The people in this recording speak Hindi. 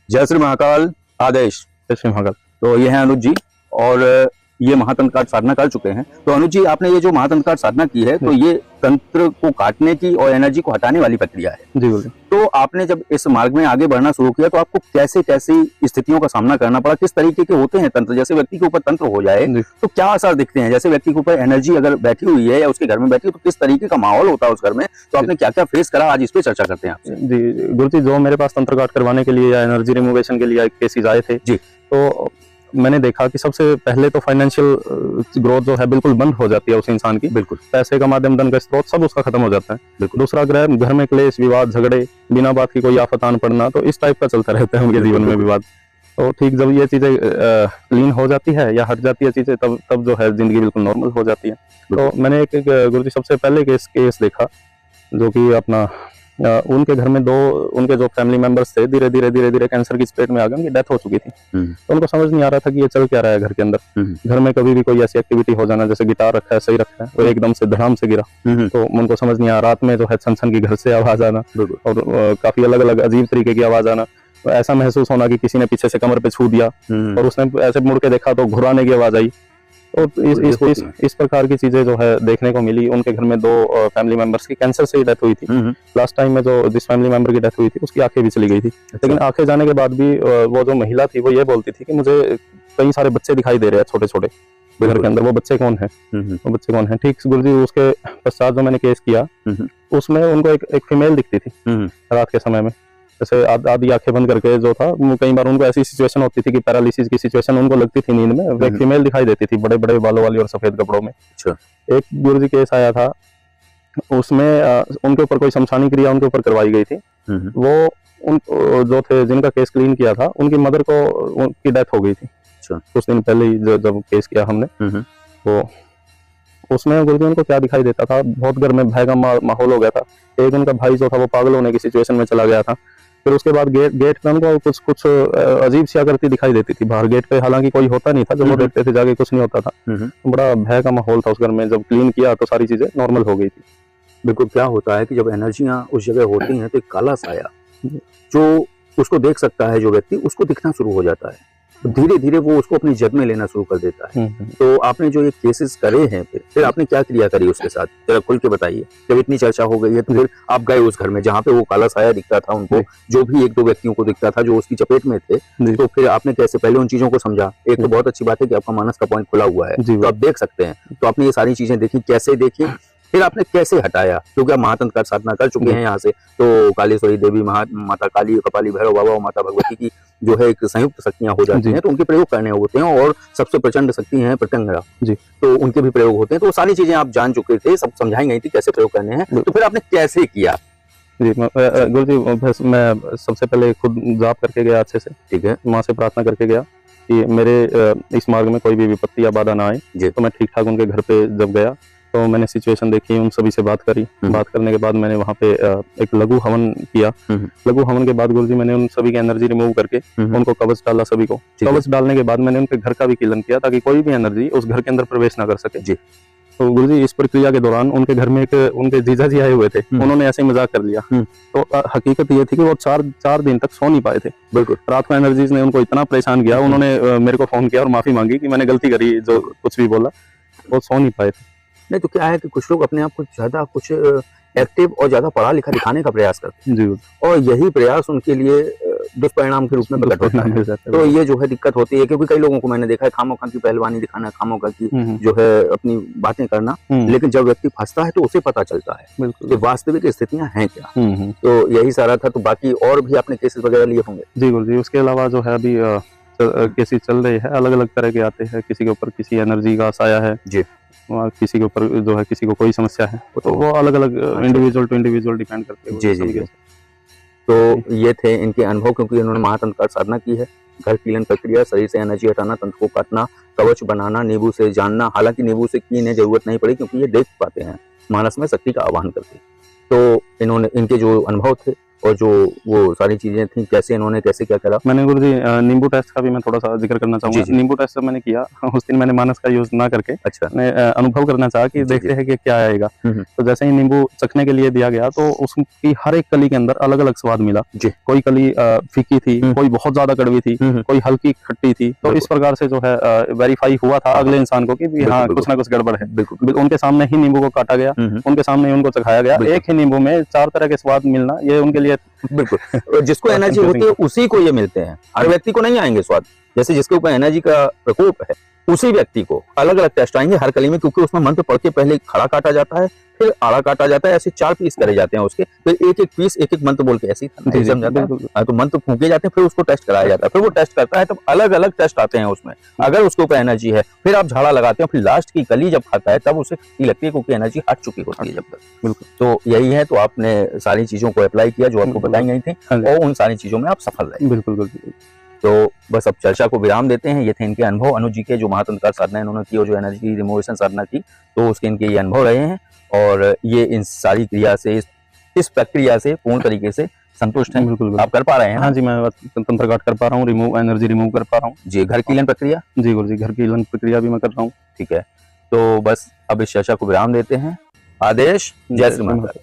जय श्री महाकाल। आदेश। जय श्री महाकाल। तो ये है अनुज जी और ये महातंत्र काट साधना कर चुके हैं। तो अनुज जी, आपने ये जो महातंत्र काट साधना की है तो ये तंत्र को काटने की और एनर्जी को हटाने वाली प्रक्रिया है। जी बोलिए। तो आपने जब इस मार्ग में आगे बढ़ना शुरू किया तो आपको कैसे कैसी स्थितियों का सामना करना पड़ा, किस तरीके के होते हैं तंत्र? जैसे व्यक्ति के ऊपर तंत्र हो जाए तो क्या असर दिखते हैं? जैसे व्यक्ति के ऊपर एनर्जी अगर बैठी हुई है या उसके घर में बैठी है तो किस तरीके का माहौल होता है उस घर में? तो आपने क्या क्या फेस करा, आज इस पे चर्चा करते हैं आपसे। जी गुरु जी, जो मेरे पास तंत्र काट करवाने के लिए या एनर्जी रिमूवेशन के लिए केसेस आए थे जी, तो मैंने देखा कि सबसे पहले तो फाइनेंशियल ग्रोथ जो है बिल्कुल बंद हो जाती है उस इंसान की। बिल्कुल पैसे का माध्यम, धन का स्रोत सब उसका खत्म हो जाता है। बिल्कुल। दूसरा ग्रह घर में क्लेश, विवाद, झगड़े, बिना बात की कोई आफत आन पड़ना, तो इस टाइप का चलता रहता है उनके जीवन में विवाद। तो ठीक जब ये चीजें क्लीन हो जाती है या हट जाती है चीजें, तब जो है जिंदगी बिल्कुल नॉर्मल हो जाती है। तो मैंने एक गुरुजी सबसे पहले केस देखा जो कि अपना उनके घर में उनके जो फैमिली मेंबर्स थे धीरे धीरे कैंसर की चपेट में आ गए, उनकी डेथ हो चुकी थी। तो उनको समझ नहीं आ रहा था कि ये चल क्या रहा है घर के अंदर। घर में कभी भी कोई ऐसी एक्टिविटी हो जाना, जैसे गिटार रखा है, सही रखा है, वो एकदम से धड़ाम से गिरा, तो उनको समझ नहीं आ रहा। रात में जो है छन की घर से आवाज आना और काफी अलग अलग अजीब तरीके की आवाज आना, तो ऐसा महसूस होना कि किसी ने पीछे से कमर पे छू दिया और उसने ऐसे मुड़ के देखा तो घुराने की आवाज आई। तो इस प्रकार की चीजें जो है देखने को मिली। उनके घर में 2 फैमिली मेंबर्स की कैंसर से ही डेथ हुई थी। लास्ट टाइम में जो जिस फैमिली मेंबर की डेथ हुई थी उसकी आंखें भी चली गई थी। लेकिन आंखें जाने के बाद भी वो जो महिला थी वो ये बोलती थी कि मुझे कई सारे बच्चे दिखाई दे रहे हैं छोटे छोटे घर के अंदर। वो बच्चे कौन है? वो बच्चे कौन है? ठीक गुरुजी, उसके पश्चात जो मैंने केस किया उसमें उनको एक फीमेल दिखती थी रात के समय में, जैसे आधी आंखें बंद करके जो था। कई बार उनको ऐसी सिचुएशन होती थी कि पैरालिसिस की सिचुएशन उनको लगती थी नींद में, एक फीमेल दिखाई देती थी बड़े बड़े बालों वाली और सफेद कपड़ों में। एक गुरुजी केस आया था, उसमें उनके ऊपर कोई शमशानी क्रिया उनके ऊपर करवाई गई थी। वो उन जो थे जिनका केस क्लीन किया था, उनकी मदर को उनकी डेथ हो गई थी कुछ दिन पहले ही जब केस किया हमने। तो उसमें गुरुजी उनको क्या दिखाई देता था, बहुत घर में भय का माहौल हो गया था। एक उनका भाई जो था वो पागल होने की सिचुएशन में चला गया था। फिर उसके बाद गेट पे उनको कुछ अजीब सी आकृति दिखाई देती थी बाहर गेट पे, हालांकि कोई होता नहीं था। जब वो देखते थे जाके कुछ नहीं होता था। तो बड़ा भय का माहौल था उस घर में। जब क्लीन किया तो सारी चीजें नॉर्मल हो गई थी। बिल्कुल। क्या होता है कि जब एनर्जियां उस जगह होती हैं तो एक काला साया जो उसको देख सकता है जो व्यक्ति, उसको दिखना शुरू हो जाता है। धीरे धीरे वो उसको अपनी जग में लेना शुरू कर देता है। तो आपने जो ये केसेस करे हैं फिर आपने क्या क्रिया करी उसके साथ, जरा खुल के बताइए। जब इतनी चर्चा हो गई है तो फिर आप गए उस घर में जहाँ पे वो काला साया दिखता था उनको, जो भी 1-2 व्यक्तियों को दिखता था जो उसकी चपेट में थे। तो फिर आपने कैसे पहले उन चीजों को समझा? एक तो बहुत अच्छी बात है कि आपका मानस का पॉइंट खुला हुआ है तो आप देख सकते हैं। तो आपने ये सारी चीजें देखी, कैसे देखी, फिर आपने कैसे हटाया? क्योंकि आप महातंत्र का साधना कर चुके हैं यहाँ से, तो कालेश्वरी देवी, माता काली, कपाली भैरव बाबा और माता भगवती की जो है एक संयुक्त शक्तियां हो जाती हैं, तो उनके प्रयोग करने होते हैं। और सबसे प्रचंड शक्ति है प्रत्यंगरा जी, तो उनके भी प्रयोग होते हैं। तो सारी चीजें आप जान चुके थे, सब समझाई गई थी कैसे प्रयोग करने हैं। तो फिर आपने कैसे किया? जी गुरु जी, मैं सबसे पहले खुद जाप करके गया अच्छे से। ठीक है। माँ से प्रार्थना करके गया कि मेरे इस मार्ग में कोई भी विपत्ति या बाधा ना आए। तो मैं ठीक ठाक उनके घर पे जब गया तो मैंने सिचुएशन देखी, उन सभी से बात करी। बात करने के बाद मैंने वहाँ पे एक लघु हवन किया। लघु हवन के बाद गुरुजी मैंने उन सभी की एनर्जी रिमूव करके उनको कवच डाला सभी को। कवच डालने के बाद मैंने उनके घर का भी क्लीन किया ताकि कोई भी एनर्जी उस घर के अंदर प्रवेश ना कर सके जी। तो गुरुजी इस प्रक्रिया के दौरान उनके घर में एक उनके जीजा जी आए हुए थे, उन्होंने ऐसे ही मजाक कर लिया। तो हकीकत ये थी कि वो 4 दिन तक सो नहीं पाए थे। बिल्कुल। रात में एनर्जीज ने उनको इतना परेशान किया, उन्होंने मेरे को फोन किया और माफी मांगी कि मैंने गलती करी, जो कुछ भी बोला। वो सो नहीं पाए थे। नहीं तो क्या है कि कुछ लोग अपने आप को ज्यादा कुछ एक्टिव और ज्यादा पढ़ा लिखा दिखाने का प्रयास करते हैं जी, और यही प्रयास उनके लिए दुष्परिणाम के रूप में प्रकट होता है। तो ये जो है दिक्कत होती है, क्योंकि कई लोगों को मैंने देखा है खामोखा की पहलवानी दिखाना, खामोखा की जो है अपनी बातें करना, लेकिन जब व्यक्ति फंसता है तो उसे पता चलता है कि वास्तविक स्थितियां हैं क्या। तो यही सारा था। तो बाकी और भी आपने केसेस वगैरह लिए होंगे? जी गुरुजी, उसके अलावा जो है अभी केसेस चल रहे हैं, अलग अलग तरह के आते हैं। किसी के ऊपर किसी एनर्जी का साया है जी, किसी के ऊपर जो है किसी को कोई समस्या है, तो वो अलग अलग इंडिविजुअल टू इंडिविजुअल डिपेंड करते हैं। जी। तो ये थे इनके अनुभव, क्योंकि इन्होंने महातंत्र का साधना की है। घर क्लीन प्रक्रिया, शरीर से एनर्जी हटाना, तंत्र को काटना, कवच बनाना, नींबू से जानना। हालांकि नींबू से की इन्हें जरूरत नहीं पड़ी क्योंकि ये देख पाते हैं, मानस में शक्ति का आवाहन करते। तो इन्होंने इनके जो अनुभव थे और जो वो सारी चीजें थी, कैसे इन्होंने कैसे क्या करा। मैंने गुरुजी नींबू टेस्ट का भी मैं थोड़ा सा जिक्र करना चाहूंगा। जी, जी। नींबू टेस्ट जब मैंने किया उस दिन मैंने मानस का यूज ना करके अच्छा। मैं अनुभव करना चाहा कि जी, देखते जी। हैं कि क्या आएगा। हम्म, तो जैसे ही नींबू चखने के लिए दिया गया तो उसकी हर एक कली के अंदर अलग अलग स्वाद मिला। जी। कोई कली फीकी थी, कोई बहुत ज्यादा कड़वी थी, कोई हल्की खट्टी थी। तो बिल्कुल। इस प्रकार से जो है वेरीफाई हुआ था हाँ, अगले इंसान को कि बिल्कुल, हाँ बिल्कुल। कुछ ना कुछ गड़बड़ है। बिल्कुल। उनके सामने ही नींबू को काटा गया, उनके सामने ही उनको चखाया गया। बिल्कुल। एक ही नींबू में 4 तरह के स्वाद मिलना ये उनके लिए बिल्कुल। जिसको एनर्जी होती है उसी को ये मिलते हैं, हर व्यक्ति को नहीं आएंगे स्वाद। जैसे जिसके ऊपर एनर्जी का प्रकोप है उसी व्यक्ति को अलग अलग टेस्ट आएंगे हर कली में, क्योंकि उसमें मंत्र पढ़ के पहले खड़ा काटा जाता है, फिर आड़ा काटा जाता है, ऐसे 4 पीस करे जाते हैं उसके, फिर एक एक पीस एक एक मंत्र बोल के ऐसे ही समझाता है। तो मंत्र फूके जाते हैं, फिर उसको टेस्ट कराया जाता है, फिर वो टेस्ट करता है, तब अलग अलग टेस्ट आते हैं उसमें। अगर उसके ऊपर एनर्जी है फिर आप झाड़ा लगाते हैं, फिर लास्ट की कली जब खाता है तब उसे लगती है क्योंकि एनर्जी हट चुकी होती है जब तक। बिल्कुल। तो यही है, तो आपने सारी चीजों को अप्लाई किया जो आपको बताई गई थी और उन सारी चीजों में आप सफल रहे। बिल्कुल बिल्कुल। तो बस अब चर्चा को विराम देते हैं। ये थे इनके अनुभव, अनुज जी के, जो महातंत्र साधना इन्होंने की और जो एनर्जी रिमोवेशन साधना की, तो उसके इनके ये अनुभव रहे हैं और ये इन सारी क्रिया से, इस प्रक्रिया से पूर्ण तरीके से संतुष्ट हैं। बिल्कुल। आप कर पा रहे हैं? हाँ जी, मैं तंत्र काट कर पा रहा हूँ, रिमूव एनर्जी रिमूव कर पा रहा हूँ जी। घर कीलन प्रक्रिया? जी गुरु जी, घर कीलन प्रक्रिया भी मैं कर रहा हूँ। ठीक है, तो बस अब इस चर्चा को विराम देते हैं। आदेश। जय श्री माता।